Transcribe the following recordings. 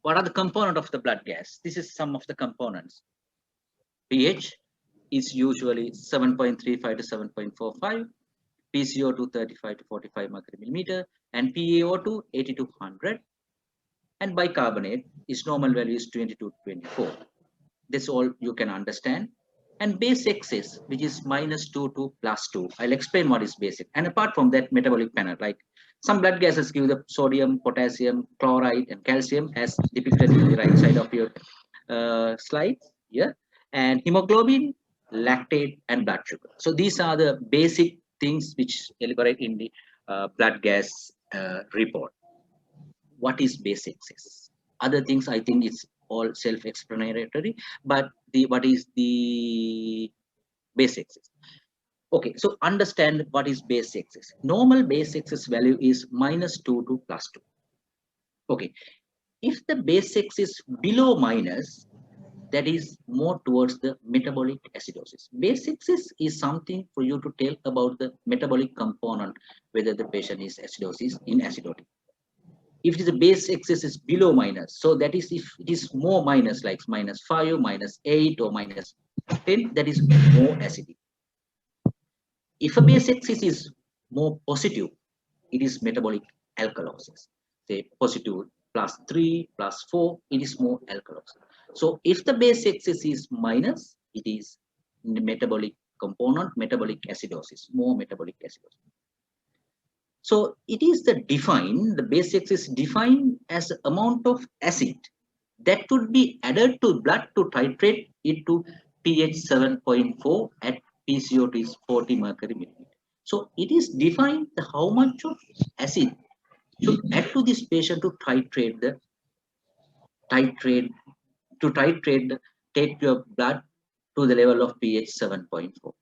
What are the components of the blood gas? This is some of the components. pH is usually 7.35 to 7.45, PCO2 35 to 45 mercury millimeter, and PaO2 80 to 100, and bicarbonate is normal value is 20 to 24. This all you can understand. And base excess, which is -2 to +2. I'll explain what is basic. And apart from that, metabolic panel, like some blood gases give the sodium, potassium, chloride, and calcium, as depicted in the right side of your slide here, and hemoglobin, lactate, and blood sugar. So these are the basic things which elaborate in the blood gas report. What is base excess? Other things I think it's all self-explanatory, but what is the base excess? Okay, so understand what is base excess. Normal base excess value is -2 to +2. Okay, if the base excess is below minus, that is more towards the metabolic acidosis. Base excess is something for you to tell about the metabolic component, whether the patient is acidosis in acidotic. If it is a base excess is below minus, so that is if it is more minus, like -5, -8, or -10, that is more acidic. If a base excess is more positive, it is metabolic alkalosis. Say positive +3, +4, it is more alkalosis. So if the base excess is minus, it is metabolic component, metabolic acidosis, more metabolic acidosis. So it is the base excess is defined as the amount of acid that would be added to blood to titrate it to pH 7.4 at PCO2 is 40 mercury millimeter. So it is defined how much of acid should add to this patient to take your blood to the level of pH 7.4.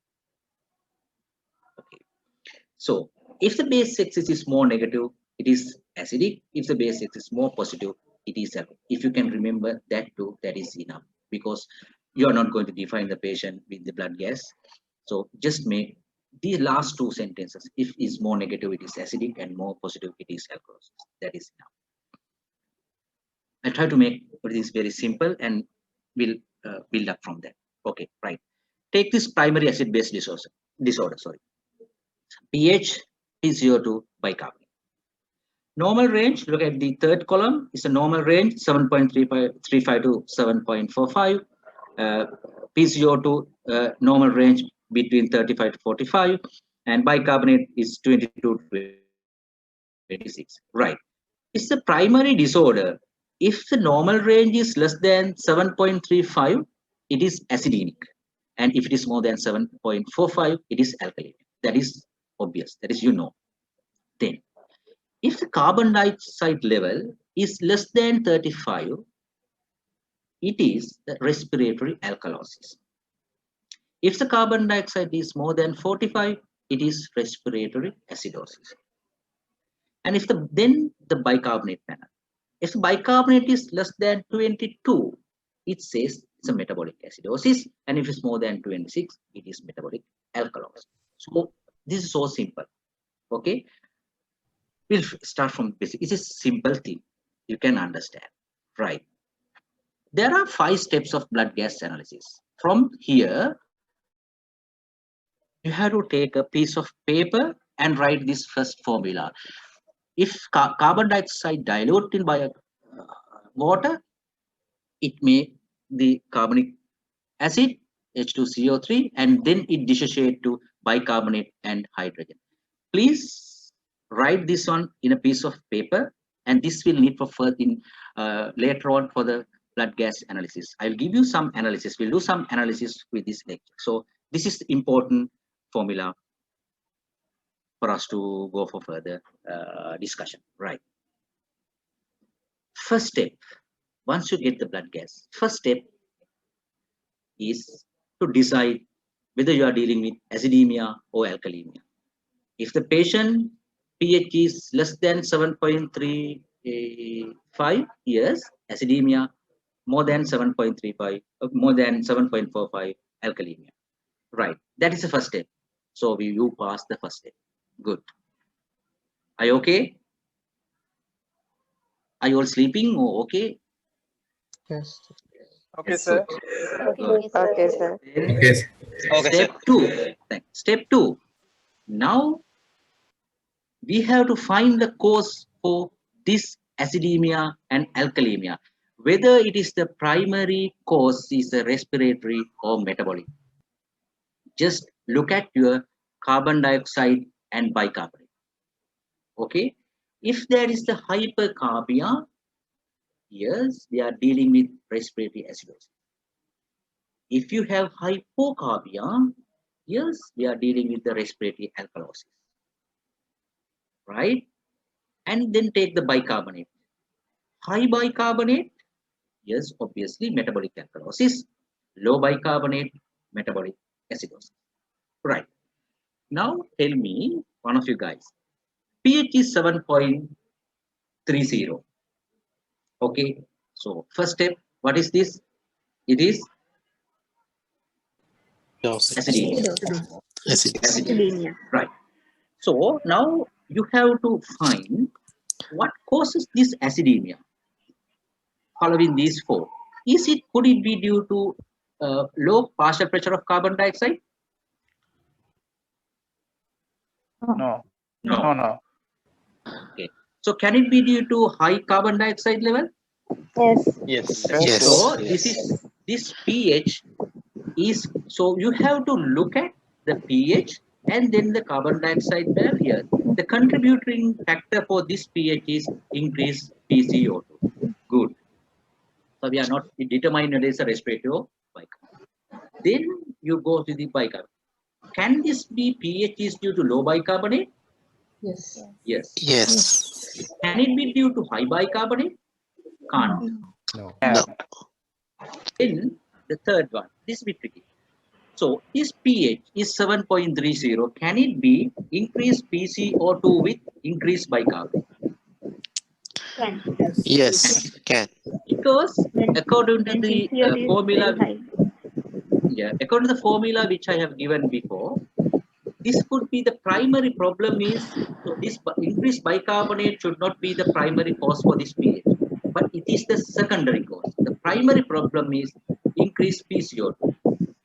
Okay. So if the base excess is more negative, it is acidic. If the base excess is more positive, it is alkaline. If you can remember that too, that is enough, because you are not going to define the patient with the blood gas. So just make the last two sentences. If is more negative, it is acidic, and more positive, it is alkalosis. That is enough. I'll try to make this very simple, and we'll build up from that. Okay, right. Take this primary acid-base disorder. Sorry. pH PCO2 bicarbonate. Normal range, look at the third column, is a normal range 7.35 to 7.45. PCO2 normal range between 35 to 45, and bicarbonate is 22 to 26. Right. It's the primary disorder. If the normal range is less than 7.35, it is acidemic. And if it is more than 7.45, it is alkaline. That is obvious. That is, you know. Then, if the carbon dioxide level is less than 35, it is the respiratory alkalosis. If the carbon dioxide is more than 45, it is respiratory acidosis. And if then the bicarbonate panel. If the bicarbonate is less than 22, it says it's a metabolic acidosis, and if it's more than 26, it is metabolic alkalosis. So this is so simple. Okay, we'll start from basic. It's a simple thing you can understand, right? There are 5 steps of blood gas analysis. From here, you have to take a piece of paper and write this first formula. If carbon dioxide diluted by water, it may the carbonic acid H2CO3, and then it dissociate to bicarbonate and hydrogen. Please write this on in a piece of paper, and this will need for further later on for the blood gas analysis. I'll give you some analysis. We'll do some analysis with this lecture. So this is important formula for us to go for further discussion, right? First step, once you get the blood gas, first step is to decide whether you are dealing with acidemia or alkalemia. If the patient pH is less than 7.35 years, acidemia, more than 7.35, more than 7.45, alkalemia. Right, that is the first step. So you pass the first step. Good. Are you okay? Are you all sleeping or okay? Yes. Okay, Yes, sir. good. Okay, sir. Then Okay, sir. Okay, sir. step 2. Step 2. Now we have to find the cause for this acidemia and alkalemia. Whether it is the primary cause is the respiratory or metabolic. Just look at your carbon dioxide and bicarbonate. Okay. If there is the hypercarbia, yes, we are dealing with respiratory acidosis. If you have hypocarbia, yes, we are dealing with the respiratory alkalosis, right? And then take the bicarbonate. High bicarbonate, yes, obviously metabolic alkalosis. Low bicarbonate, metabolic acidosis. Right. Now tell me, one of you guys, pH is 7.30. Okay. So first step, what is this? It is acidemia. Acidemia. Right. So now you have to find what causes this acidemia following these four. Could it be due to low partial pressure of carbon dioxide? No. No. No, no. Okay. So can it be due to high carbon dioxide level? Yes. Yes. Yes. So this pH is, so you have to look at the pH and then the carbon dioxide level here. The contributing factor for this pH is increased PCO2. Good. So we are not determined it is a respiratory or bicarbonate. Then you go to the bicarbonate. Can this be pH is due to low bicarbonate? Yes. Yes. Yes. Can it be due to high bicarbonate? Can't. No. Yeah. Then the third one, this will be tricky. So this pH is 7.30. Can it be increased PCO2 with increased bicarbonate? Yes. Can. Because according to the formula, High. according to the formula which I have given before, this could be the primary problem is, so this increased bicarbonate should not be the primary cause for this pH, but it is the secondary cause. The primary problem is increased PCO2.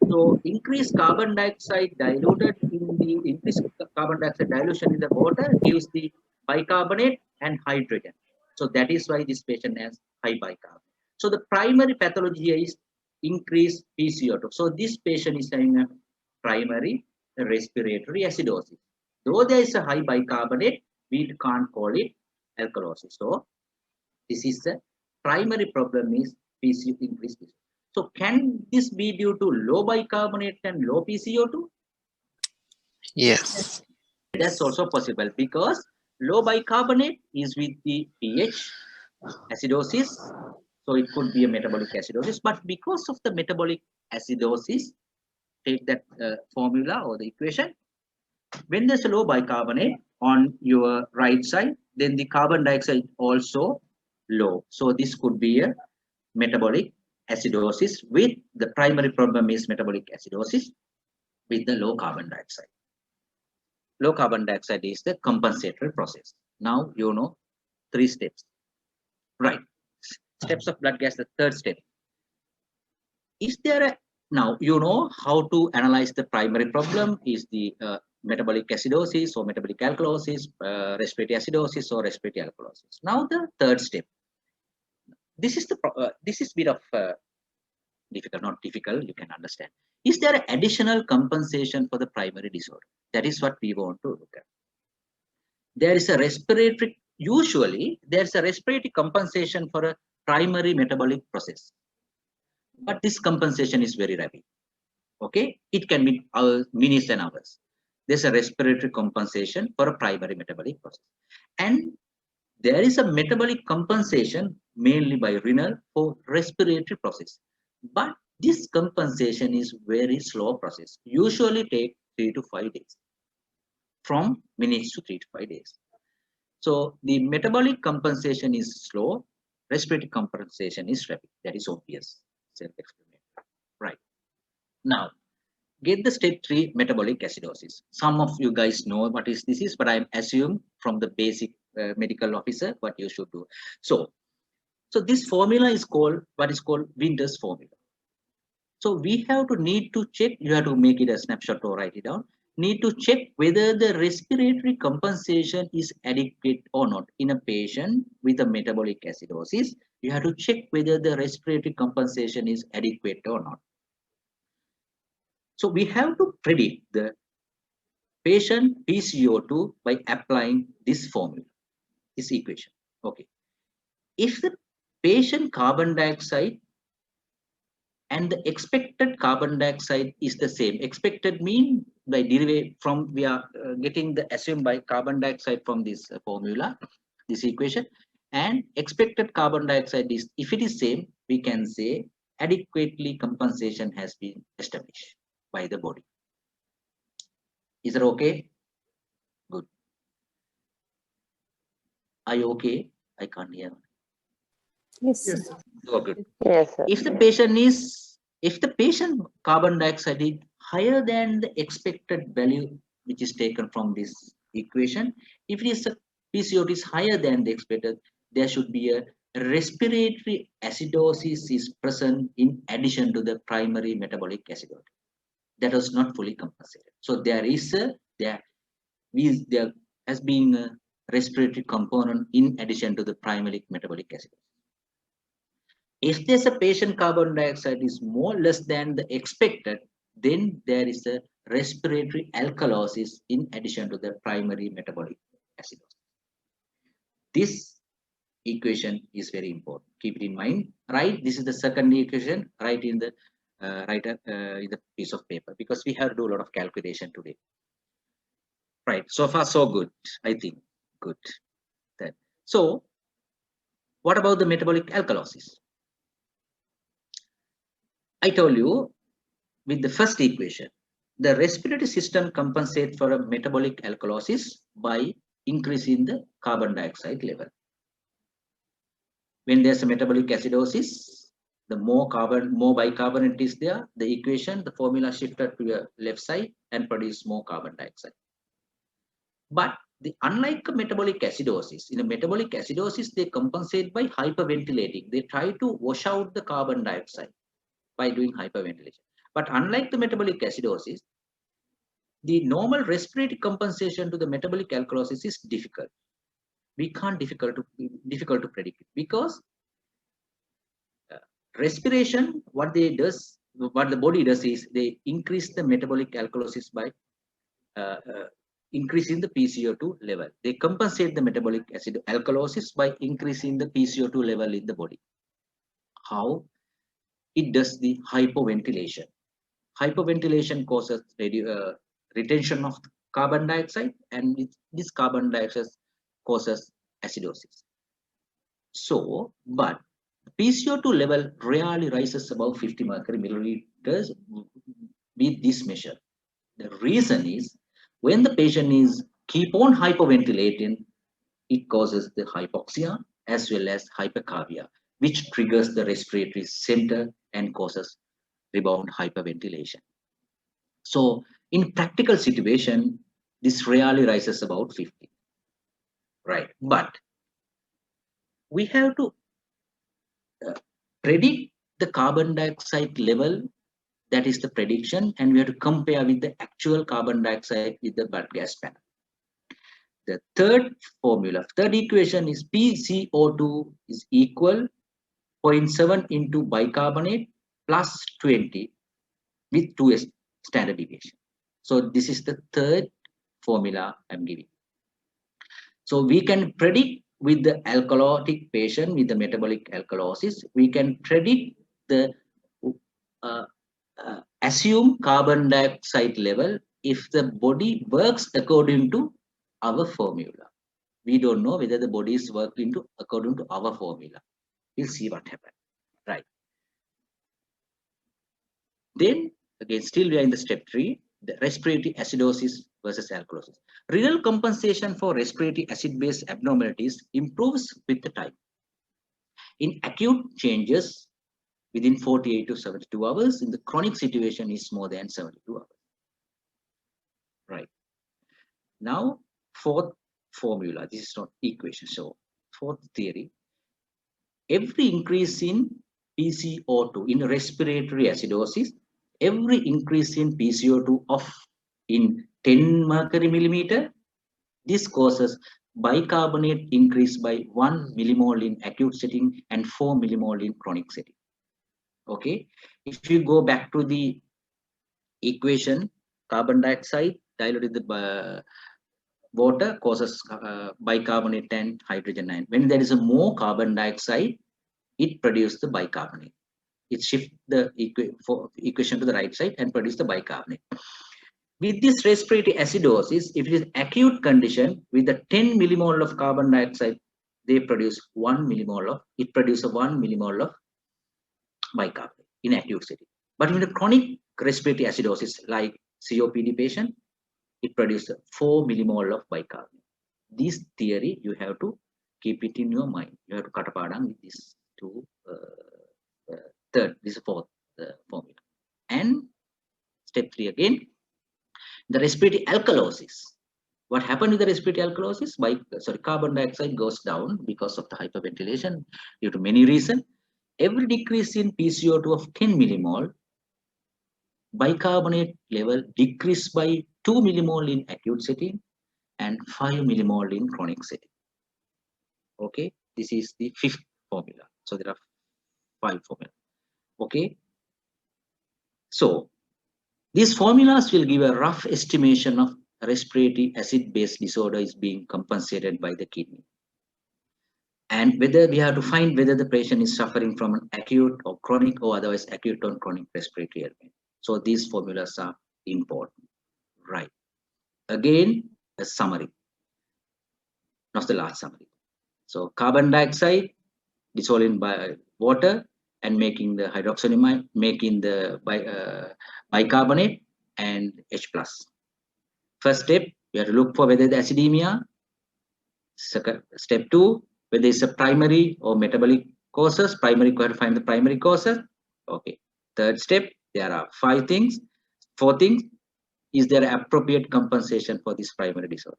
So increased carbon dioxide diluted in the increased carbon dioxide dilution in the water gives the bicarbonate and hydrogen. So that is why this patient has high bicarbonate. So the primary pathology here is increased PCO2. So this patient is having a primary respiratory acidosis. Though there is a high bicarbonate, we can't call it alkalosis. So this is the primary problem is PCO increased PCO. So can this be due to low bicarbonate and low PCO2? Yes. That's also possible because low bicarbonate is with the pH acidosis. So it could be a metabolic acidosis, but because of the metabolic acidosis, take that formula or the equation. When there's a low bicarbonate on your right side, then the carbon dioxide also low. So this could be a metabolic acidosis with the primary problem is metabolic acidosis with the low carbon dioxide. Low carbon dioxide is the compensatory process. Now you know 3 steps. Right. Steps of blood gas, the third step. Is there a, now you know how to analyze the primary problem is the metabolic acidosis or metabolic alkalosis, respiratory acidosis or respiratory alkalosis. Now the third step. This is the this is bit of difficult, not difficult, you can understand. Is there an additional compensation for the primary disorder? That is what we want to look at. There is a respiratory, usually there's a respiratory compensation for a primary metabolic process. But this compensation is very rapid. Okay, it can be hours, minutes and hours. There's a respiratory compensation for a primary metabolic process. And there is a metabolic compensation mainly by renal for respiratory process. But this compensation is very slow process. Usually take 3 to 5 days. From minutes to 3 to 5 days. So the metabolic compensation is slow, respiratory compensation is rapid. That is obvious, self-explanatory. Right. Now, get the step 3 metabolic acidosis. Some of you guys know what is this is, but I assume from the basic medical officer what you should do. So So this formula is called what is called Winter's formula. So we have to need to check, you have to make it a snapshot or write it down, need to check whether the respiratory compensation is adequate or not. In a patient with a metabolic acidosis, you have to check whether the respiratory compensation is adequate or not. So we have to predict the patient PCO2 by applying this formula, this equation. Okay. If the patient carbon dioxide and the expected carbon dioxide is the same, expected mean by derivate from, we are getting the assumed by carbon dioxide from this formula, this equation, and expected carbon dioxide is, if it is same, we can say adequately compensation has been established by the body. Is that okay? Good. Are you okay? I can't hear. Yes. Yes. Oh, good. Yes, sir. If the patient carbon dioxide is higher than the expected value which is taken from this equation, if it is a PCO2 is higher than the expected, there should be a respiratory acidosis is present in addition to the primary metabolic acidosis. That was not fully compensated. So there has been a respiratory component in addition to the primary metabolic acidosis. If there's a patient carbon dioxide is more less than the expected, then there is a respiratory alkalosis in addition to the primary metabolic acidosis. This equation is very important. Keep it in mind. Right? This is the second equation. Write in the in the piece of paper, because we have to do a lot of calculation today. Right. So far, so good. I think good. Then, so what about the metabolic alkalosis? I told you with the first equation, the respiratory system compensates for a metabolic alkalosis by increasing the carbon dioxide level. When there's a metabolic acidosis, the more bicarbonate is there, the equation, the formula shifted to the left side and produce more carbon dioxide. But unlike a metabolic acidosis, in a metabolic acidosis, they compensate by hyperventilating. They try to wash out the carbon dioxide by doing hyperventilation. But unlike the metabolic acidosis, the normal respiratory compensation to the metabolic alkalosis is difficult. We can't difficult to predict it, because respiration, what the body does is they increase the metabolic alkalosis by increasing the PCO2 level. They compensate the metabolic alkalosis by increasing the PCO2 level in the body. How? It does the hypoventilation. Hyperventilation causes retention of carbon dioxide, and this carbon dioxide causes acidosis. So, but PCO2 level rarely rises above 50 mercury milliliters with this measure. The reason is, when the patient is keep on hyperventilating, it causes the hypoxia as well as hypercarbia, which triggers the respiratory center and causes rebound hyperventilation. So in practical situation, this rarely rises about 50, right? But we have to predict the carbon dioxide level. That is the prediction, and we have to compare with the actual carbon dioxide with the blood gas panel. The third equation is PCO2 is equal 0.7 into bicarbonate plus 20 with 2 standard deviation. So this is the third formula I'm giving. So we can predict with the alkalotic patient with the metabolic alkalosis, we can predict the assume carbon dioxide level if the body works according to our formula. We don't know whether the body is working according to our formula. We'll see what happens. Right. Then again, still we are in the step 3, the respiratory acidosis versus alkalosis. Renal compensation for respiratory acid-base abnormalities improves with the time. In acute changes, within 48 to 72 hours, in the chronic situation is more than 72 hours. Right. Now, fourth formula, this is not equation, so fourth theory. every increase in PCO2 in respiratory acidosis, every increase in PCO2 of in 10 mercury millimeter, this causes bicarbonate increase by 1 millimole in acute setting and 4 millimole in chronic setting. Okay, if you go back to the equation, carbon dioxide diluted with the water causes bicarbonate and hydrogen ion. When there is a more carbon dioxide, it produces the bicarbonate. It shifts the equation to the right side and produce the bicarbonate. With this respiratory acidosis, if it is acute condition with the 10 millimole of carbon dioxide, they produce 1 millimole of, it produces 1 millimole of bicarbonate in acute setting. But in a chronic respiratory acidosis like COPD patient, it produces 4 millimole of bicarbonate. This theory, you have to keep it in your mind. You have to cut apart with these two, third, this is fourth formula. And step 3 again, the respiratory alkalosis. What happened with the respiratory alkalosis? Carbon dioxide goes down because of the hyperventilation due to many reasons. Every decrease in PCO2 of 10 millimole, bicarbonate level decreased by 2 millimole in acute setting and 5 millimole in chronic setting. Okay, this is the fifth formula. So there are 5 formulas. Okay, so these formulas will give a rough estimation of respiratory acid-base disorder is being compensated by the kidney. And whether we have to find whether the patient is suffering from an acute or chronic or otherwise acute or chronic respiratory ailment. So these formulas are important, right? Again, a summary, not the last summary. So carbon dioxide dissolving by water and making the hydroxylamide, making the bicarbonate and H+. First step, we have to look for whether the acidemia. Second, step 2, whether it's a primary or metabolic causes. Primary, you have to find the primary causes. Okay. Third step, there are 5 things. 4 things, is there appropriate compensation for this primary disorder?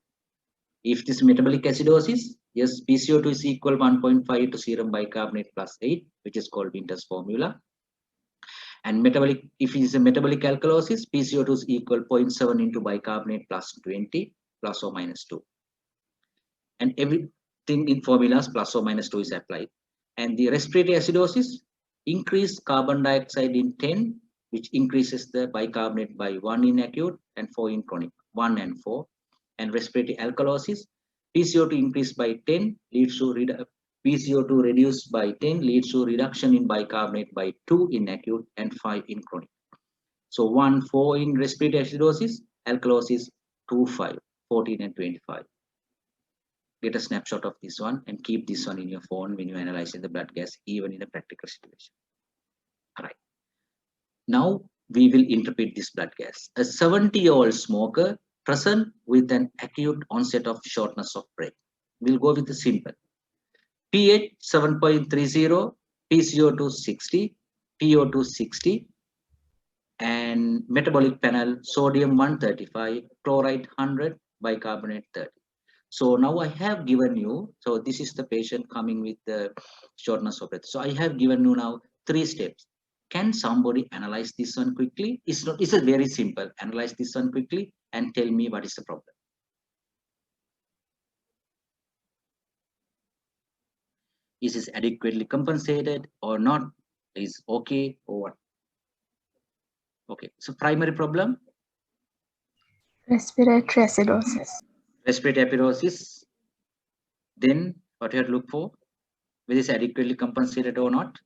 If this metabolic acidosis, yes, PCO2 is equal 1.5 to serum bicarbonate plus 8, which is called Winter's formula. And metabolic, if it is a metabolic alkalosis, PCO2 is equal 0.7 into bicarbonate plus 20 plus or minus 2. And everything in formulas plus or minus 2 is applied. And the respiratory acidosis, increase carbon dioxide in 10, which increases the bicarbonate by 1 in acute and 4 in chronic, 1 and 4. And respiratory alkalosis, PCO2 increased by 10 leads to PCO2 reduced by 10 leads to reduction in bicarbonate by 2 in acute and 5 in chronic. So 1, 4 in respiratory acidosis, alkalosis 2, 5, 14 and 25. Get a snapshot of this one and keep this one in your phone when you analyze the blood gas, even in a practical situation. All right. Now we will interpret this blood gas. A 70-year-old smoker present with an acute onset of shortness of breath. We'll go with the simple. pH 7.30, PCO2 60, PO2 60, and metabolic panel sodium 135, chloride 100, bicarbonate 30. So now I have given you, so this is the patient coming with the shortness of breath. So I have given you now 3 steps. Can somebody analyze this one quickly? It's a very simple. Analyze this one quickly and tell me what is the problem. Is this adequately compensated or not? Is okay or what? Okay, so primary problem? Respiratory acidosis. Respiratory acidosis. Then what you have to look for? Whether it's adequately compensated or not?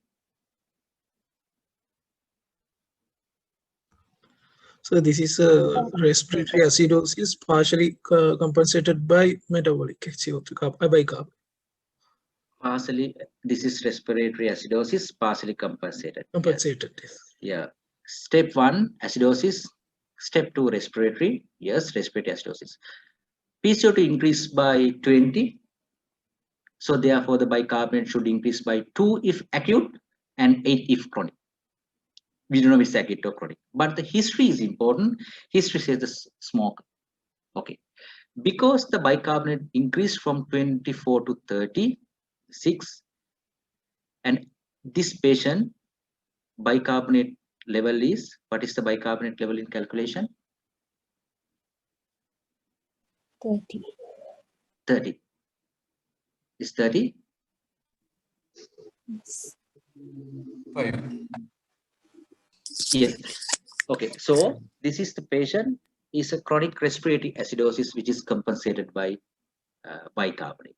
So this is a respiratory acidosis partially compensated by metabolic CO2 by carbon. Partially, this is respiratory acidosis, partially compensated. Compensated. Yes. Yeah. Step 1, acidosis. Step 2, respiratory. Yes, respiratory acidosis. PCO2 increased by 20. So therefore, the bicarbonate should increase by 2 if acute and 8 if chronic. We don't know if it's acute or chronic, but the history is important. History says the smoke. Okay. Because the bicarbonate increased from 24 to 36, And this patient bicarbonate level is, what is the bicarbonate level in calculation? 30. 30. Is 30? Yes. 5. Yes. Okay, so this is the patient is a chronic respiratory acidosis which is compensated by bicarbonate.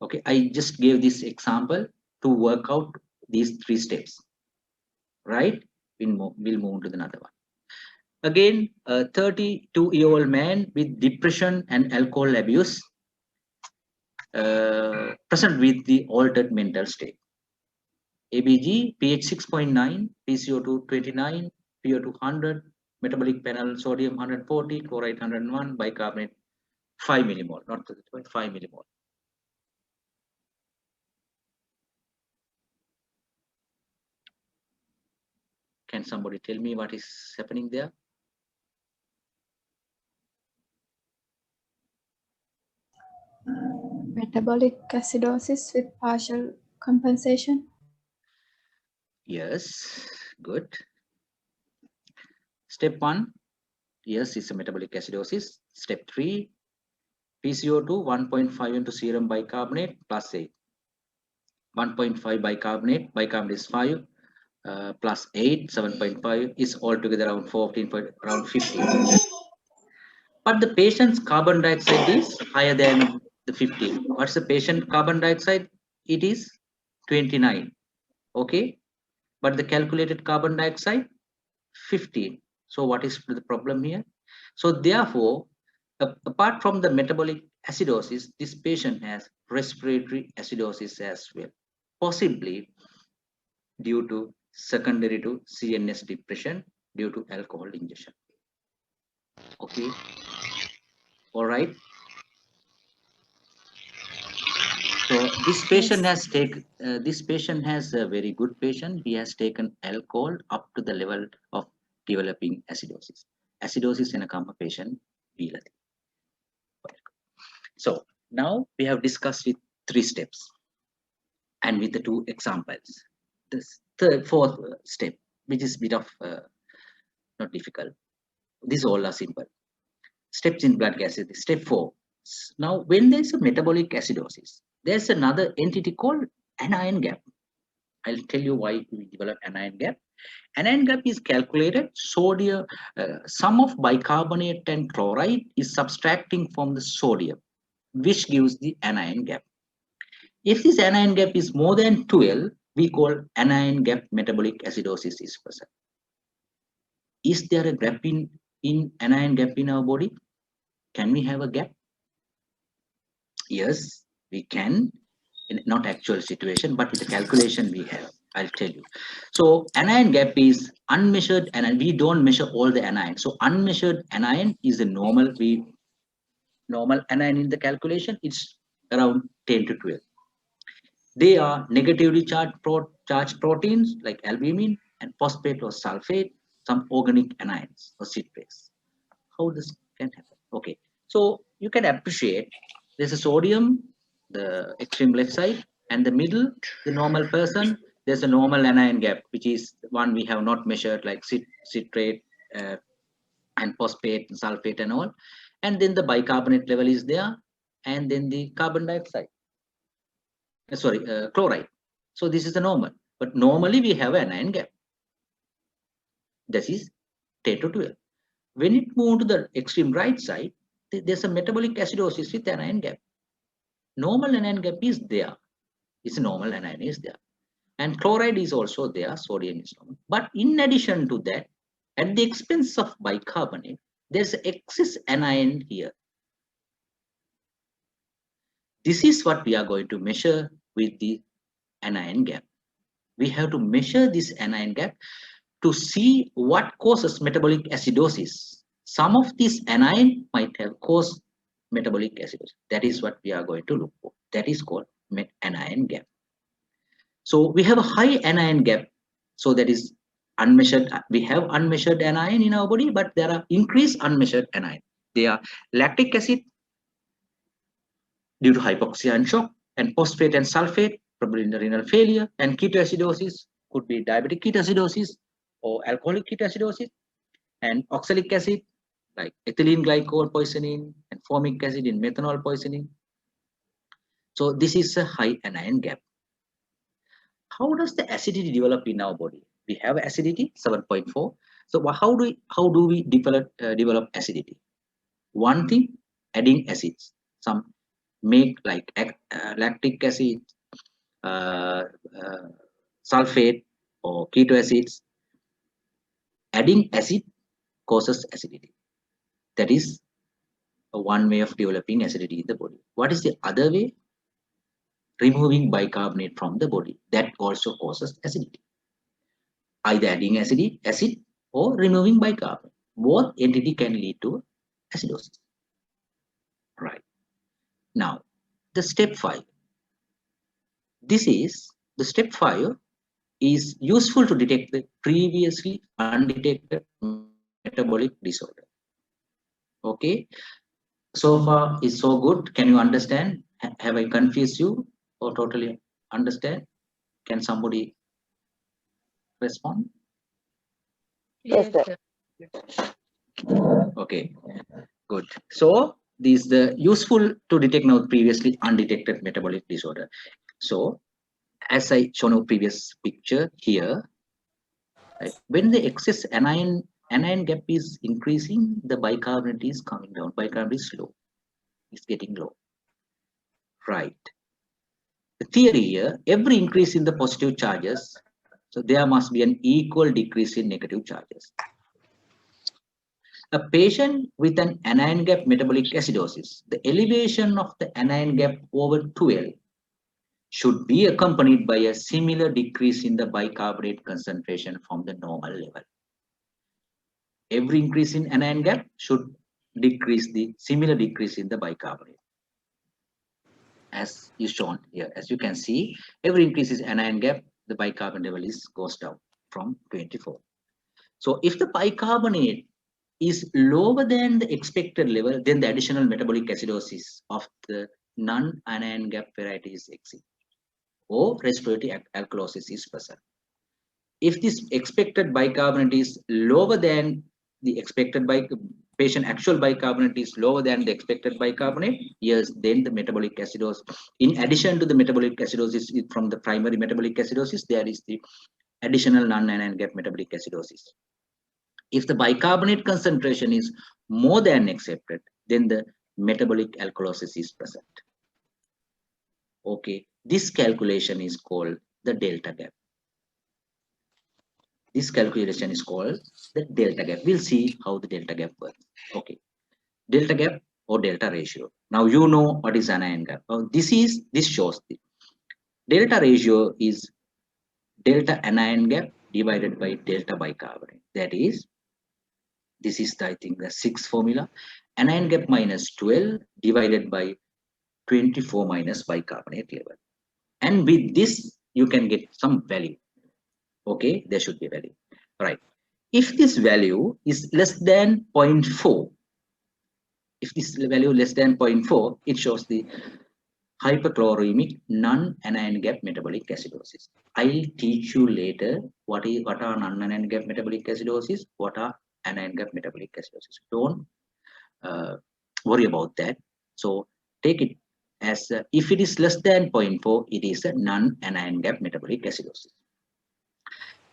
Okay, I just gave this example to work out these 3 steps, right? We'll move to another one. Again, a 32-year-old man with depression and alcohol abuse present with the altered mental state. ABG, pH 6.9, PCO2 29, PO2 100, metabolic panel sodium 140, chloride 101, bicarbonate 5 millimole, not 5 millimole. Can somebody tell me what is happening there? Metabolic acidosis with partial compensation. Yes, good. Step 1, yes, it's a metabolic acidosis. Step 3, PCO2 1.5 into serum bicarbonate plus 8. 1.5 bicarbonate is 5 plus 8, 7.5 is altogether around 14, around 15. But the patient's carbon dioxide is higher than the 15. What's the patient carbon dioxide? It is 29. Okay, but the calculated carbon dioxide 15. So what is the problem here? So therefore, apart from the metabolic acidosis, this patient has respiratory acidosis as well, possibly due to secondary to CNS depression due to alcohol ingestion. Okay, all right. So this patient has taken, this patient has a very good patient. He has taken alcohol up to the level of developing acidosis. Acidosis in a common patient. So now we have discussed with 3 steps and with the 2 examples. This fourth step, which is a bit of not difficult. These all are simple. Steps in blood gas. Step 4. Now, when there is a metabolic acidosis, there's another entity called anion gap. I'll tell you why we develop anion gap. Anion gap is calculated sodium, sum of bicarbonate and chloride is subtracting from the sodium, which gives the anion gap. If this anion gap is more than 12, we call anion gap metabolic acidosis is present. Is there a gap in anion gap in our body? Can we have a gap? Yes, we can. In not actual situation, but with the calculation we have. I'll tell you. So anion gap is unmeasured, and we don't measure all the anion. So unmeasured anion is a normal. Normal anion in the calculation. It's around 10 to 12. They are negatively charged proteins like albumin and phosphate or sulfate, some organic anions or citrates. How this can happen? Okay, so you can appreciate there's a sodium, the extreme left side, and the middle, the normal person. There's a normal anion gap, which is one we have not measured, like citrate and phosphate and sulfate and all. And then the bicarbonate level is there, and then the carbon dioxide. Chloride. So this is the normal, but normally we have an anion gap. This is 10 to 12. When it moves to the extreme right side, there's a metabolic acidosis with anion gap. Normal anion gap is there. It's a normal anion is there. And chloride is also there, sodium is normal. But in addition to that, at the expense of bicarbonate, there's excess anion here. This is what we are going to measure with the anion gap. We have to measure this anion gap to see what causes metabolic acidosis. Some of these anion might have caused metabolic acidosis. That is what we are going to look for. That is called anion gap. So we have a high anion gap. So that is unmeasured. We have unmeasured anion in our body, but there are increased unmeasured anion. They are lactic acid due to hypoxia and shock, and phosphate and sulfate probably in the renal failure, and ketoacidosis could be diabetic ketoacidosis or alcoholic ketoacidosis, and oxalic acid like ethylene glycol poisoning and formic acid in methanol poisoning. So this is a high anion gap. How does the acidity develop in our body? We have acidity 7.4. So how do we develop acidity? One thing, adding acids. Some make like lactic acid, sulfate or keto acids. Adding acid causes acidity. That is one way of developing acidity in the body. What is the other way? Removing bicarbonate from the body. That also causes acidity. Either adding acid or removing bicarbonate. Both entity can lead to acidosis. Right. Now, the step 5. This is the step 5 is useful to detect the previously undetected metabolic disorder. Okay. So far is so good. Can you understand? Have I confused you or totally understand? Can somebody respond? Yes, sir. Okay, good. So this is the useful to detect now previously undetected metabolic disorder. So as I shown in previous picture here, right, when the excess anion gap is increasing, the bicarbonate is coming down. Bicarbonate is low. It's getting low. Right. The theory here, every increase in the positive charges, so there must be an equal decrease in negative charges. A patient with an anion gap metabolic acidosis, the elevation of the anion gap over 12 should be accompanied by a similar decrease in the bicarbonate concentration from the normal level. Every increase in anion gap should decrease the similar decrease in the bicarbonate. As is shown here, as you can see, every increase in anion gap, the bicarbonate level goes down from 24. So if the bicarbonate is lower than the expected level, then the additional metabolic acidosis of the non-anion gap variety is exit, or respiratory alkalosis is present. If this expected bicarbonate is lower than the expected patient actual bicarbonate is lower than the expected bicarbonate, yes, then the metabolic acidosis, in addition to the metabolic acidosis from the primary metabolic acidosis, there is the additional non-anion gap metabolic acidosis. If the bicarbonate concentration is more than accepted, then the metabolic alkalosis is present. Okay, this calculation is called the delta gap. This calculation is called the delta gap. We'll see how the delta gap works. Okay, delta gap or delta ratio. Now you know what is anion gap. This shows the delta ratio is delta anion gap divided by delta bicarbonate. That is, this is I think the sixth formula. Anion gap minus 12 divided by 24 minus bicarbonate level. And with this, you can get some value. Okay, there should be a value. Right. If this value is less than 0.4, if this value less than 0.4, it shows the hyperchloremic non-anion gap metabolic acidosis. I'll teach you later what are non-anion gap metabolic acidosis, what are anion gap metabolic acidosis. Don't worry about that. So take it as if it is less than 0.4, it is a non-anion gap metabolic acidosis.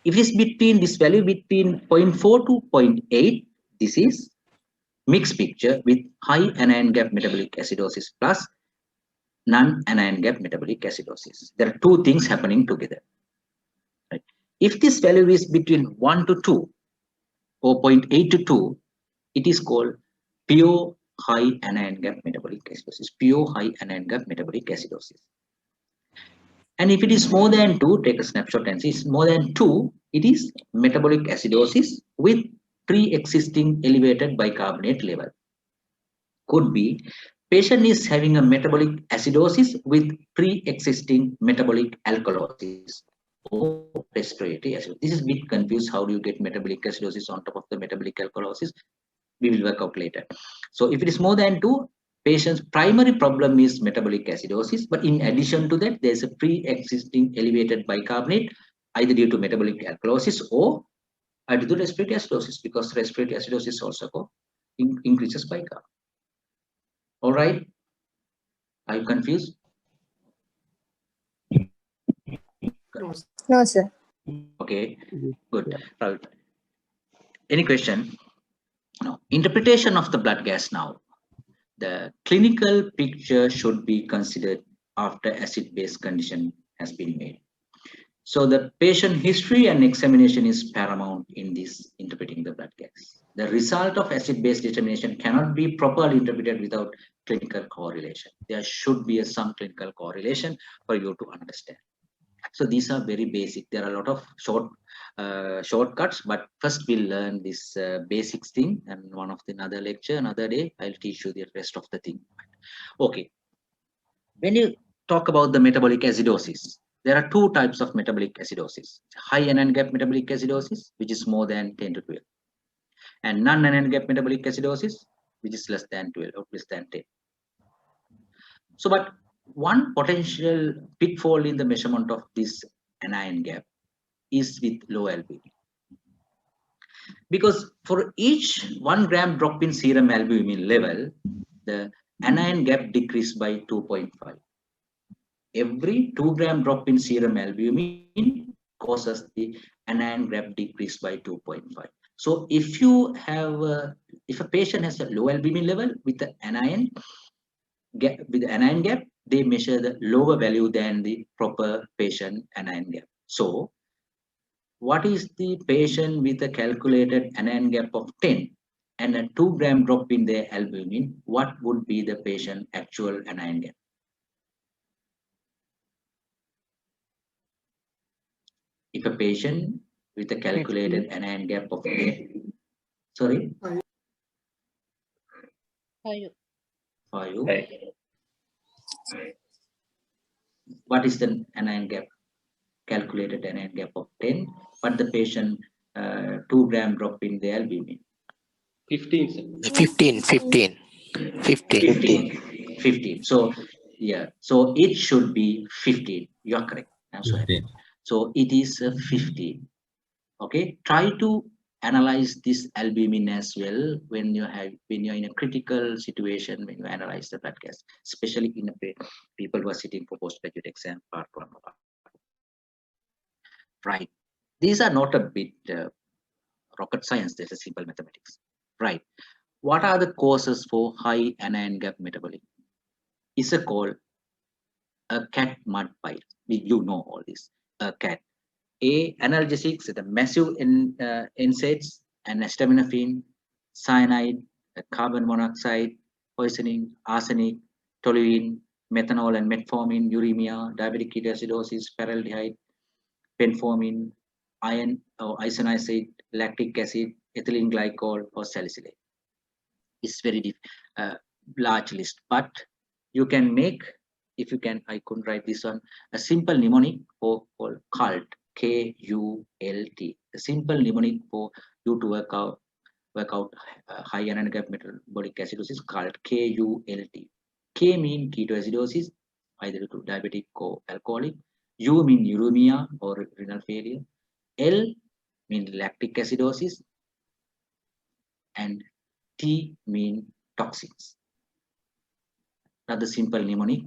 If it is between this value between 0.4 to 0.8, this is mixed picture with high anion gap metabolic acidosis plus non-anion gap metabolic acidosis. There are two things happening together. Right? If this value is between 1 to 2 or 0.8 to 2, it is called pure high anion gap metabolic acidosis. Pure high anion gap metabolic acidosis. And if it is more than 2, take a snapshot and see it's more than 2, it is metabolic acidosis with pre-existing elevated bicarbonate level. Could be patient is having a metabolic acidosis with pre-existing metabolic alkalosis or respiratory acidosis. This is a bit confused. How do you get metabolic acidosis on top of the metabolic alkalosis? We will work out later. So if it is more than 2, patient's primary problem is metabolic acidosis, but in addition to that, there's a pre-existing elevated bicarbonate, either due to metabolic alkalosis or due to respiratory acidosis, because respiratory acidosis also increases bicarbonate. All right, are you confused? No, sir. Okay, good. Right. Any question? No. Interpretation of the blood gas now. The clinical picture should be considered after acid-base condition has been made. So the patient history and examination is paramount in this interpreting the blood gas. The result of acid-base determination cannot be properly interpreted without clinical correlation. There should be some clinical correlation for you to understand. So these are very basic. There are a lot of shortcuts, but first we'll learn this basics thing, and one of the another lecture, another day, I'll teach you the rest of the thing. Okay. When you talk about the metabolic acidosis, there are two types of metabolic acidosis: high anion gap metabolic acidosis, which is more than 10 to 12, and non-anion gap metabolic acidosis, which is less than 12 or less than 10. So, but one potential pitfall in the measurement of this anion gap is with low albumin, because for each 1 gram drop in serum albumin level, the anion gap decreased by 2.5. Every 2 gram drop in serum albumin causes the anion gap decrease by 2.5. So if you have if a patient has a low albumin level with the anion gap, they measure the lower value than the proper patient anion gap. So what is the patient with a calculated anion gap of 10 and a 2 gram drop in their albumin? What would be the patient actual anion gap? If a patient with a calculated anion gap of 10, sorry? 5. 5. What is the anion gap? Calculated anion gap of 10, but the patient 2 gram drop in the albumin. 15. 15. 15. So yeah, so it should be 15. You are correct. I'm so happy. So it is 15. Okay, try to analyze this albumin as well when you're in a critical situation, when you analyze the blood gas, especially in people who are sitting for postgraduate exam part 1. Right, these are not a bit rocket science. This is simple mathematics. Right, what are the causes for high anion gap metabolic? Is a called a cat mud pile. You know all this. A cat. Analgesics, the massive NSAIDs and acetaminophen, cyanide, carbon monoxide, poisoning, arsenic, toluene, methanol and metformin, uremia, diabetic ketoacidosis, formaldehyde, penformin, iron or isoniazid, lactic acid, ethylene glycol, or salicylate. It's very large list, but you can make, if you can, I couldn't write this one, a simple mnemonic for called CULT, K-U-L-T. A simple mnemonic for you to work out high anion gap metabolic acidosis, called K-U-L-T. K mean ketoacidosis, either due to diabetic or alcoholic. U mean uremia or renal failure. L mean lactic acidosis, and T mean toxins. Another simple mnemonic,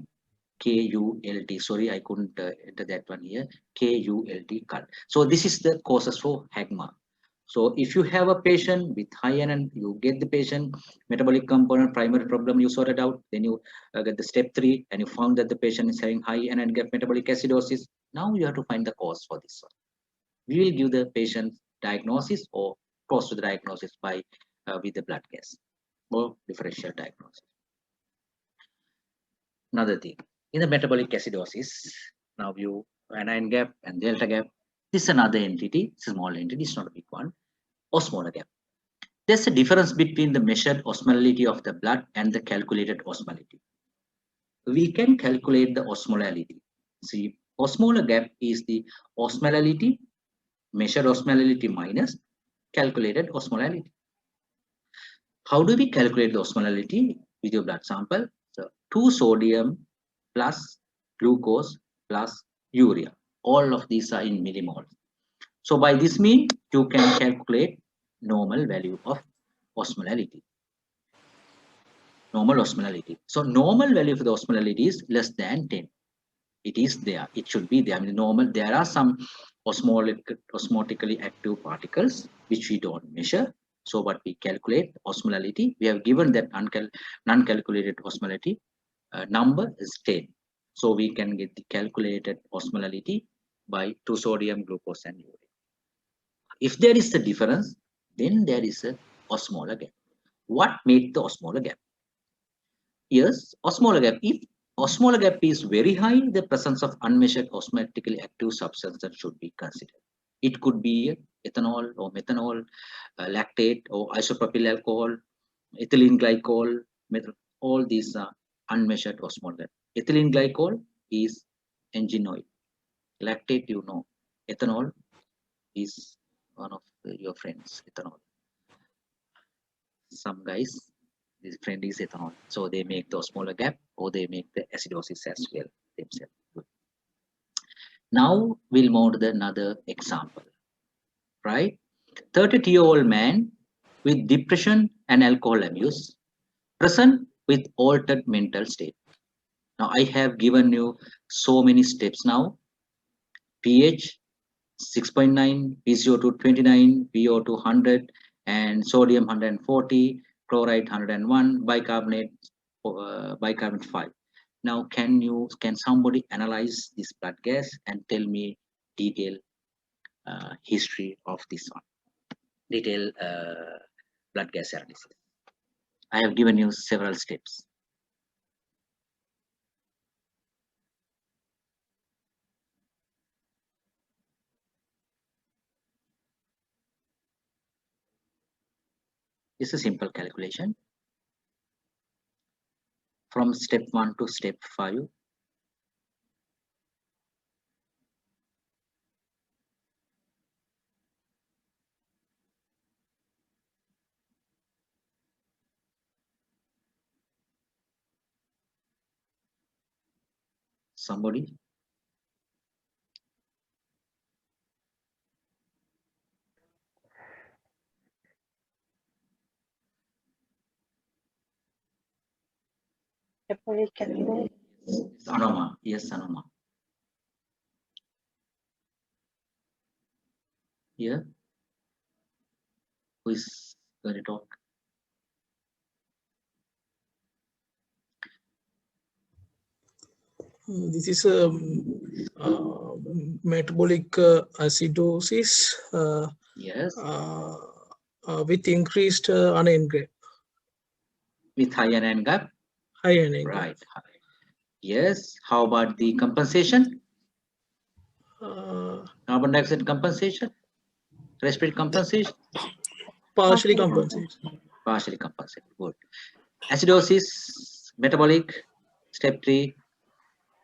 K-U-L-T. Sorry, I couldn't enter that one here. K-U-L-T, CULT. So this is the causes for NAGMA. So if you have a patient with high anion, you get the patient metabolic component primary problem, you sort it out. Then you get the step 3, and you found that the patient is having high anion gap metabolic acidosis. Now you have to find the cause for this one. We will give the patient diagnosis or close to the diagnosis by with the blood gas or differential diagnosis. Another thing, in the metabolic acidosis, now you anion gap and delta gap. This is another entity, small entity, it's not a big one. Osmolar gap. There's a difference between the measured osmolality of the blood and the calculated osmolality. We can calculate the osmolality. See, osmolar gap is the osmolality, measured osmolality minus calculated osmolality. How do we calculate the osmolality? with your blood sample. So 2 sodium plus glucose plus urea. All of these are in millimoles. So by this means, you can calculate normal value of osmolality. Normal osmolality. So normal value for the osmolality is less than 10. It is there. It should be there. I mean, normal. There are some osmotically active particles which we don't measure. So what we calculate osmolality, we have given that non-calculated osmolality number is 10. So we can get the calculated osmolality by 2 sodium, glucose, and urea. If there is a difference, then there is a osmolar gap. What makes the osmolar gap? Yes, osmolar gap. If osmolar gap is very high, the presence of unmeasured osmotically active substances should be considered. It could be ethanol or methanol, lactate or isopropyl alcohol, ethylene glycol, all these are unmeasured osmolar gap. Ethylene glycol is engine oil. Lactate, you know. Ethanol is one of your friends, ethanol. Some guys, this friend is ethanol. So they make the osmolar gap or they make the acidosis as well themselves. Good. Now we'll move to another example, right? 32-year-old man with depression and alcohol abuse, present with altered mental state. Now I have given you so many steps now. pH 6.9, PCO2 29, PO2 100, and sodium 140, chloride 101, bicarbonate 5. Now can somebody analyze this blood gas and tell me detailed history of this one, detailed blood gas analysis. I have given you several steps. It's a simple calculation. From step 1 to step 5. Somebody? Metabolic acidosis. Anoma. Yes, Anoma. Here. Who is going to talk? This is a metabolic acidosis Yes. with increased anion gap. With high anion gap. High anion gap. Right. Yes. How about the compensation? Carbon dioxide compensation? Respiratory compensation? Partially compensated. Partially compensated. Good. Acidosis, metabolic, step 3,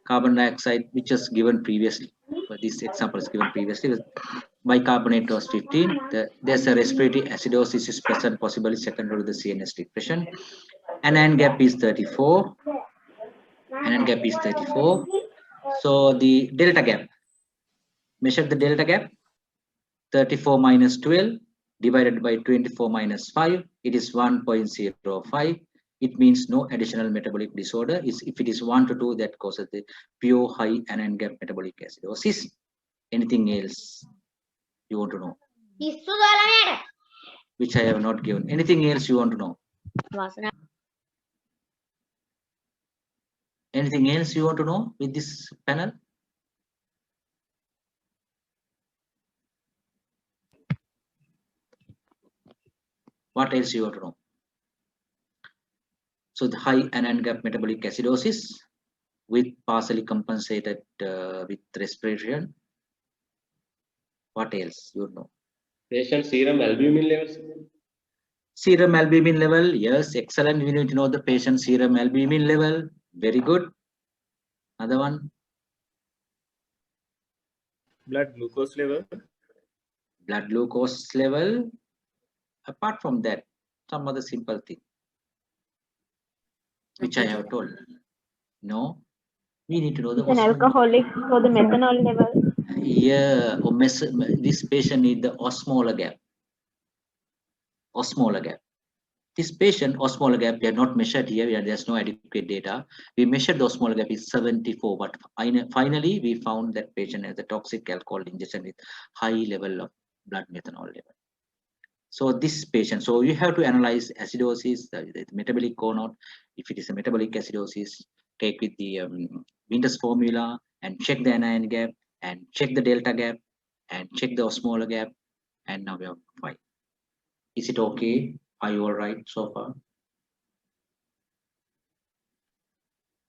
carbon dioxide, which is given previously. But this example is given previously. Bicarbonate was 15. There's a respiratory acidosis is present, possibly secondary to the CNS depression. Anion gap is 34. Anion gap is 34. So the delta gap. Measure the delta gap. 34 minus 12 divided by 24 minus 5. It is 1.05. It means no additional metabolic disorder. If it is 1 to 2, that causes the pure high anion gap metabolic acidosis. Anything else you want to know? Which I have not given. Anything else you want to know? Anything else you want to know with this panel? What else you want to know? So the high anion gap metabolic acidosis with partially compensated with respiration. What else you know? Patient serum albumin levels. Serum albumin level, yes, excellent. We need to know the patient serum albumin level. Very good. Another one. Blood glucose level. Blood glucose level. Apart from that, some other simple thing. which I have told. No, we need to know the Is an alcoholic for the methanol level? Yeah, or this patient need the osmolar gap. Osmolar gap. This patient osmolar gap, we are not measured here. There's no adequate data. We measured the osmolar gap is 74, but finally we found that patient has a toxic alcohol ingestion with high level of blood methanol level. So this patient, so you have to analyze acidosis, the metabolic or not. If it is a metabolic acidosis, take with the Winter's formula and check the anion gap and check the delta gap and check the osmolar gap, and now we are fine. Is it okay? Are you all right so far?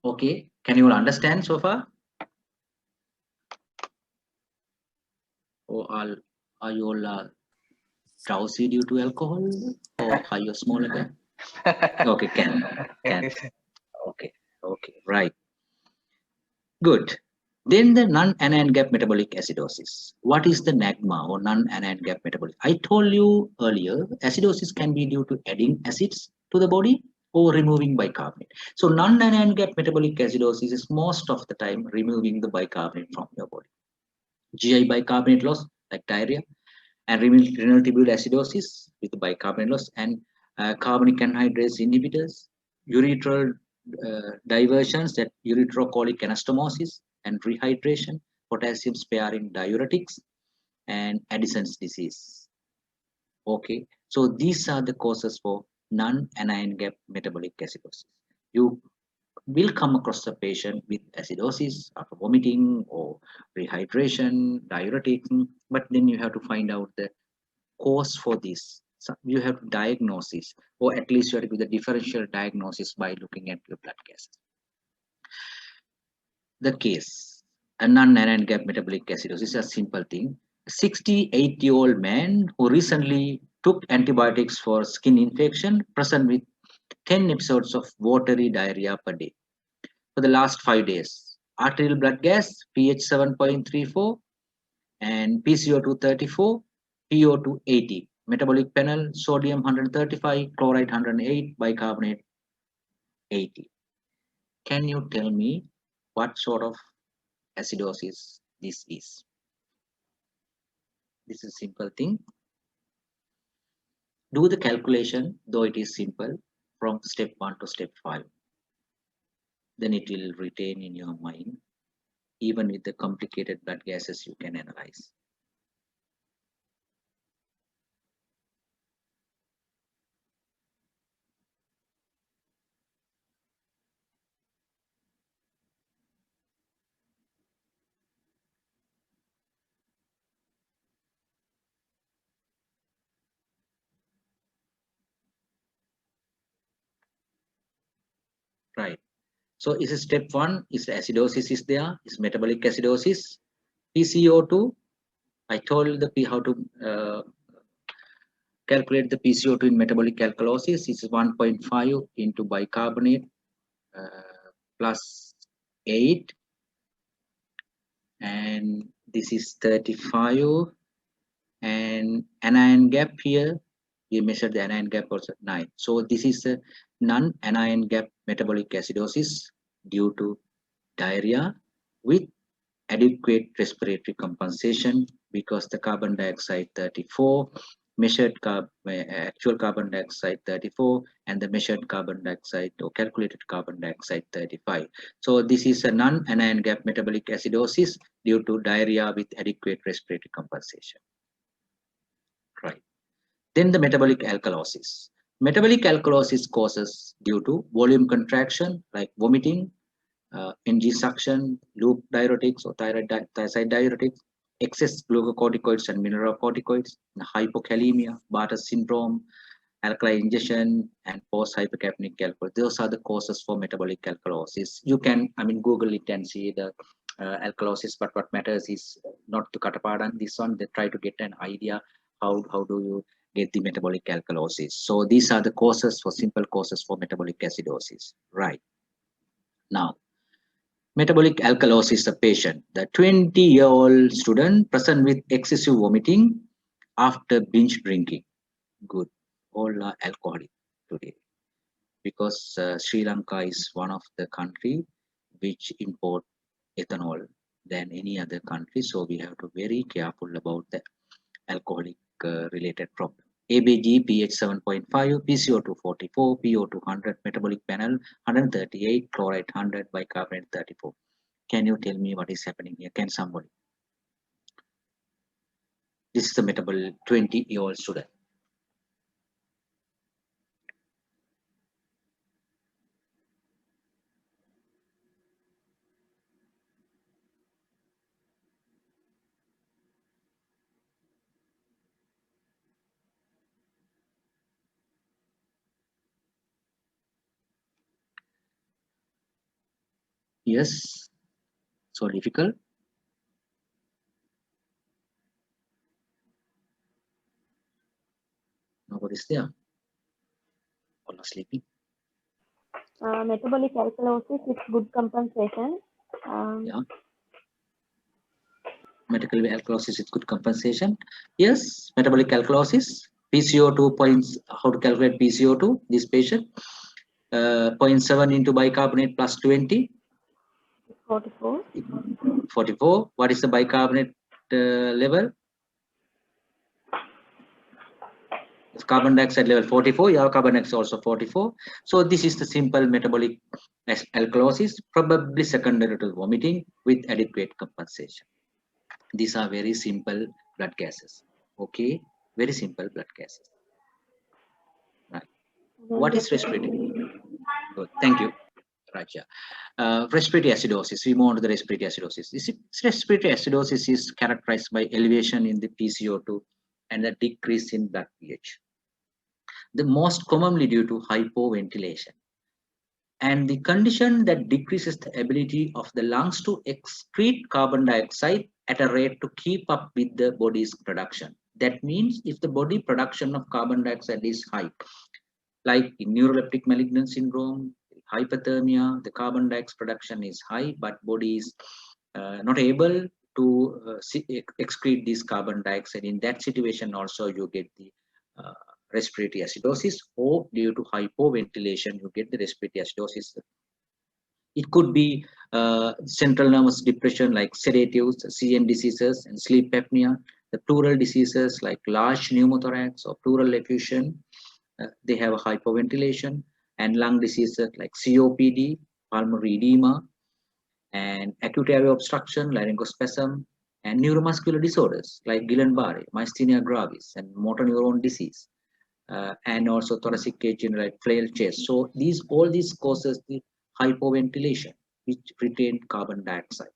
Okay, can you all understand so far? Or are you all drowsy due to alcohol or high osmolar gap? Okay, can. Okay, right. Good. Then the non-anion gap metabolic acidosis. What is the NAGMA or non-anion gap metabolic? I told you earlier, acidosis can be due to adding acids to the body or removing bicarbonate. So non-anion gap metabolic acidosis is most of the time removing the bicarbonate from your body. GI bicarbonate loss like diarrhea, and renal tubular acidosis with the bicarbonate loss, and carbonic anhydrase inhibitors, urethral diversions, that ureterocholic anastomosis and rehydration, potassium sparing diuretics, and Addison's disease. Okay, so these are the causes for non-anion gap metabolic acidosis. You will come across a patient with acidosis after vomiting or rehydration, diuretics, but then you have to find out the cause for this. So you have to diagnose this, or at least you have to do the differential diagnosis by looking at your blood gases. The case, a non-anion gap metabolic acidosis is a simple thing. A 68-year-old man who recently took antibiotics for skin infection, present with 10 episodes of watery diarrhea per day for the last 5 days. Arterial blood gas, pH 7.34 and PCO2 34, PO2 80. Metabolic panel, sodium 135, chloride 108, bicarbonate 80. Can you tell me what sort of acidosis this is? This is a simple thing. Do the calculation, though it is simple, from step 1 to step 5. Then it will retain in your mind. Even with the complicated blood gases, you can analyze. Right. So is step 1 is acidosis is there, is metabolic acidosis. PCO2, I told you how to calculate the PCO2 in metabolic alkalosis. Is 1.5 into bicarbonate plus 8, and this is 35, and anion gap here, we measured the anion gap also 9. So this is a non-anion gap metabolic acidosis due to diarrhea with adequate respiratory compensation, because the carbon dioxide 34, measured actual carbon dioxide 34, and the measured carbon dioxide or calculated carbon dioxide 35. So this is a non-anion gap metabolic acidosis due to diarrhea with adequate respiratory compensation. Right. Then the metabolic alkalosis. Metabolic alkalosis causes due to volume contraction like vomiting, NG suction, loop diuretics or thiazide diuretics, excess glucocorticoids and mineralocorticoids, hypokalemia, Barter's syndrome, alkali ingestion, and post-hypercapnic alcohol. Those are the causes for metabolic alkalosis. You can, Google it and see the alkalosis, but what matters is not to cut apart on this one. They try to get an idea how do you get the metabolic alkalosis. So these are the causes for simple causes for metabolic acidosis. Right. Now, metabolic alkalosis, a patient, the 20-year-old student present with excessive vomiting after binge drinking. Good. All are alcoholic today. because Sri Lanka is one of the country which import ethanol than any other country. So we have to be very careful about the alcoholic related problem. ABG pH 7.5, PCO2 44, PO2 100, metabolic panel 138, chloride 100, bicarbonate 34. Can you tell me what is happening here? Can somebody? This is the metabolic 20-year-old student. Yes, so difficult. Nobody's there. All are sleeping. Metabolic alkalosis with good compensation. Yeah. Metabolic alkalosis with good compensation. Yes, metabolic alkalosis. PCO2 points. How to calculate PCO2? This patient. 0.7 into bicarbonate plus 20. 44. 44. What is the bicarbonate level? It's carbon dioxide level 44. Your carbon dioxide also 44. So this is the simple metabolic alkalosis, probably secondary to vomiting with adequate compensation. These are very simple blood gases. Okay, very simple blood gases. Right. What is respiratory? Good. Thank you, Raja. Respiratory acidosis. We move on to the respiratory acidosis. This respiratory acidosis is characterized by elevation in the PCO2 and a decrease in blood pH. The most commonly due to hypoventilation. And the condition that decreases the ability of the lungs to excrete carbon dioxide at a rate to keep up with the body's production. That means if the body production of carbon dioxide is high, like in neuroleptic malignant syndrome, hypothermia, the carbon dioxide production is high, but body is not able to excrete this carbon dioxide. In that situation also you get the respiratory acidosis, or due to hypoventilation you get the respiratory acidosis. It could be central nervous depression like sedatives, CN diseases and sleep apnea, the pleural diseases like large pneumothorax or pleural effusion, they have a hypoventilation, and lung diseases like COPD, pulmonary edema, and acute airway obstruction, laryngospasm, and neuromuscular disorders like Guillain-Barré, myasthenia gravis, and motor neuron disease. And also thoracic cage like flail chest. So all these causes the hypoventilation, which retain carbon dioxide.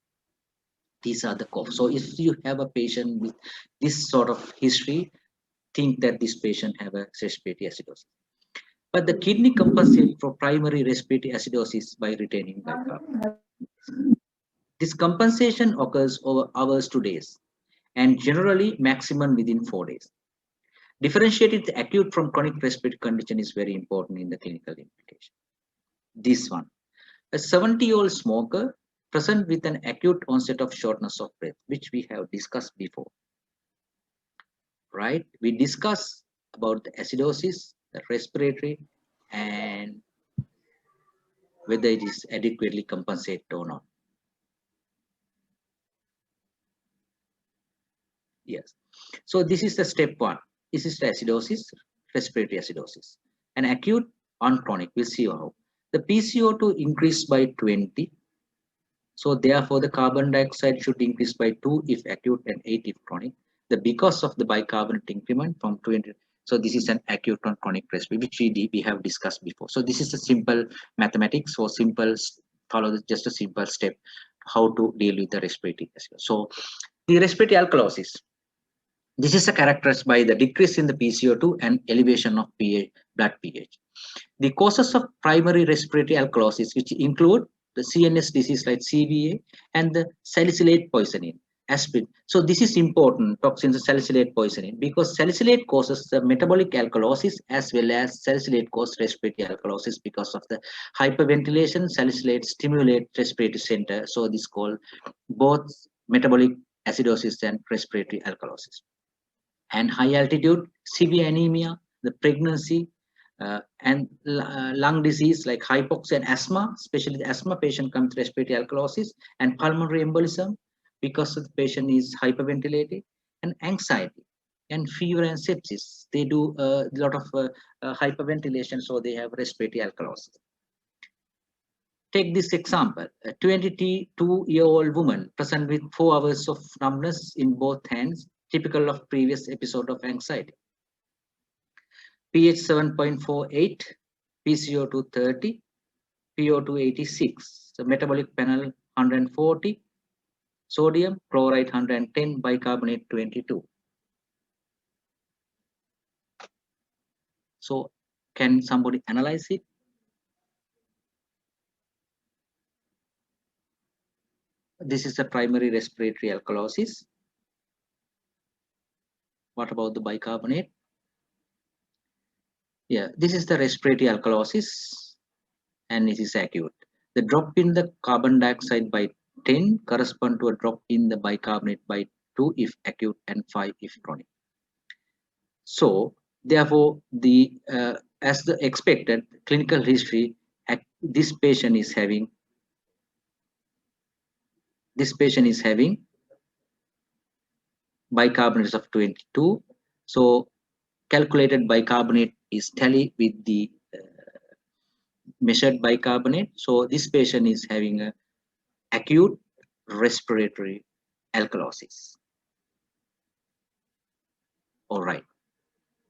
These are the causes. So if you have a patient with this sort of history, think that this patient have a respiratory acidosis. But the kidney compensates for primary respiratory acidosis by retaining bicarbonate. This compensation occurs over hours to days, and generally maximum within 4 days. Differentiating the acute from chronic respiratory condition is very important in the clinical implication. This one, a 70-year-old smoker present with an acute onset of shortness of breath, which we have discussed before. Right? We discussed about the acidosis, the respiratory, and whether it is adequately compensated or not. Yes. So this is the step one. This is the acidosis, respiratory acidosis. And acute on chronic, we'll see how. The PCO2 increased by 20. So therefore the carbon dioxide should increase by 2 if acute and 8 if chronic. Because of the bicarbonate increment from 20. So this is an acute on chronic respiratory, which we have discussed before. So this is a simple mathematics, or simple, follow just a simple step how to deal with the respiratory acidosis. So the respiratory alkalosis. This is characterized by the decrease in the PCO2 and elevation of blood pH. The causes of primary respiratory alkalosis, which include the CNS disease like CVA and the salicylate poisoning, aspirin. So this is important, toxins of salicylate poisoning, because salicylate causes the metabolic alkalosis as well as salicylate causes respiratory alkalosis because of the hyperventilation. Salicylate stimulate respiratory center. So this is called both metabolic acidosis and respiratory alkalosis. And high altitude, severe anemia, the pregnancy, And lung disease like hypoxia and asthma, especially the asthma patient comes with respiratory alkalosis and pulmonary embolism because the patient is hyperventilated, and anxiety and fever and sepsis. They do a lot of hyperventilation, so they have respiratory alkalosis. Take this example, a 22-year-old woman present with 4 hours of numbness in both hands, typical of previous episode of anxiety. pH 7.48, PCO2 30, PO2 86, the metabolic panel 140, sodium, chloride 110, bicarbonate 22. So can somebody analyze it? This is the primary respiratory alkalosis. What about the bicarbonate? Yeah, this is the respiratory alkalosis, and it is acute. The drop in the carbon dioxide by 10 correspond to a drop in the bicarbonate by 2 if acute and 5 if chronic. So therefore, the as the expected clinical history, this patient is having bicarbonates of 22. So calculated bicarbonate is tally with the measured bicarbonate. So this patient is having a acute respiratory alkalosis. All right.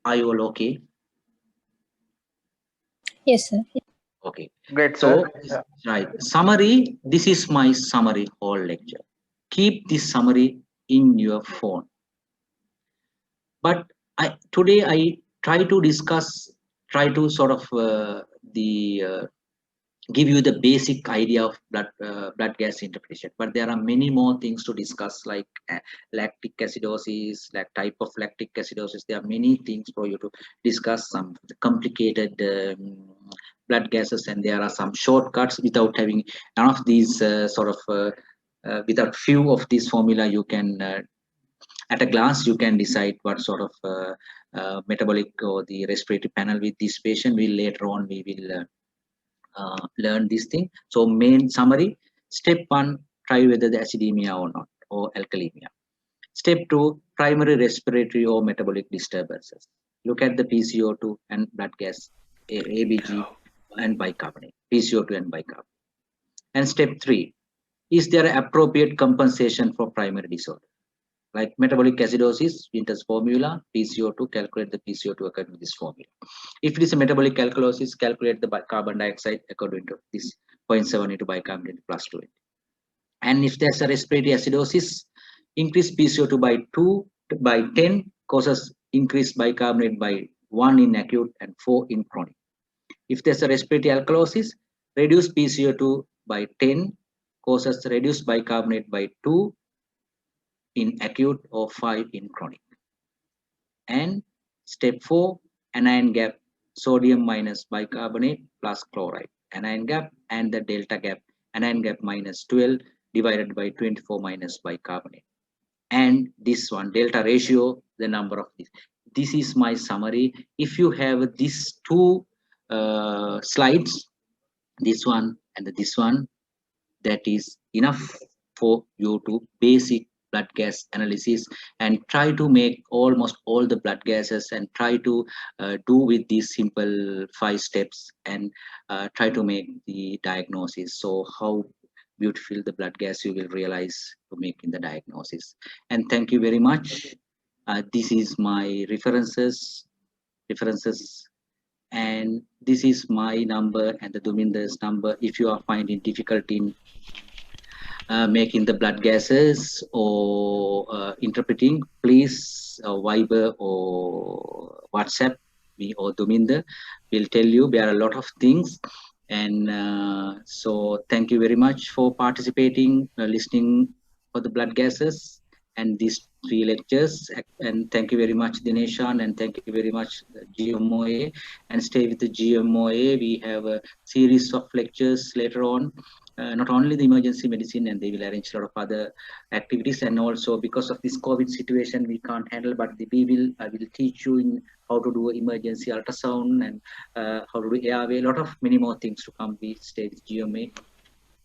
Are you all okay? Yes, sir. Okay. Great, So, sir. right. Summary. This is my summary whole lecture. Keep this summary in your phone. But today I try to sort of give you the basic idea of blood gas interpretation. But there are many more things to discuss, like lactic acidosis, like type of lactic acidosis. There are many things for you to discuss, some complicated blood gases, and there are some shortcuts. Without having none of these without few of these formula, you can at a glance you can decide what sort of metabolic or the respiratory panel with this patient. Later on we will learn this thing. So main summary: step 1, try whether the acidemia or not, or alkalemia. Step 2, primary respiratory or metabolic disturbances. Look at the PCO2 and blood gas, ABG and bicarbonate, PCO2 and bicarbonate. And step 3, is there appropriate compensation for primary disorder? Like metabolic acidosis, Winter's formula, PCO2, calculate the PCO2 according to this formula. If it is a metabolic alkalosis, calculate the carbon dioxide according to this 0.7 into bicarbonate plus 2. And if there's a respiratory acidosis, increase PCO2 by 10 causes increased bicarbonate by 1 in acute and 4 in chronic. If there's a respiratory alkalosis, reduce PCO2 by 10 causes reduced bicarbonate by 2 in acute or 5 in chronic. And step 4, anion gap, sodium minus bicarbonate plus chloride, anion gap, and the delta gap, anion gap minus 12 divided by 24 minus bicarbonate. And this one, delta ratio, the number of these. This is my summary. If you have these two slides, this one and this one, that is enough for you to basic blood gas analysis, and try to make almost all the blood gases, and try to do with these simple 5 steps, and try to make the diagnosis. So how beautiful the blood gas you will realize to making the diagnosis. And thank you very much. This is my references, and this is my number and the Dominder's number. If you are finding difficulty in making the blood gases or interpreting, please Viber or WhatsApp me or Dominder. Will tell you there are a lot of things. And so thank you very much for participating, listening for the blood gases and these 3 lectures. And thank you very much, Dineshan, and thank you very much, GMOA. And stay with the GMOA. We have a series of lectures later on. not only the emergency medicine, and they will arrange a lot of other activities. And also because of this COVID situation, we can't handle, but I will teach you in how to do emergency ultrasound and how to do airway, many more things to come. We stay with GMA.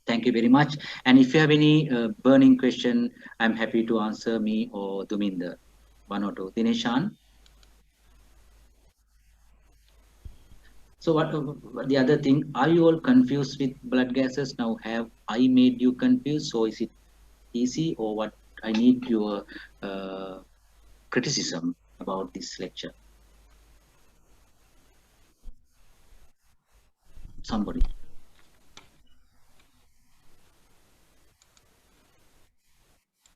Thank you very much. And if you have any burning question, I'm happy to answer, me or Duminder, one or two. Dineshan. So what the other thing, are you all confused with blood gases? Now have I made you confused? So is it easy, or what? I need your criticism about this lecture. Somebody.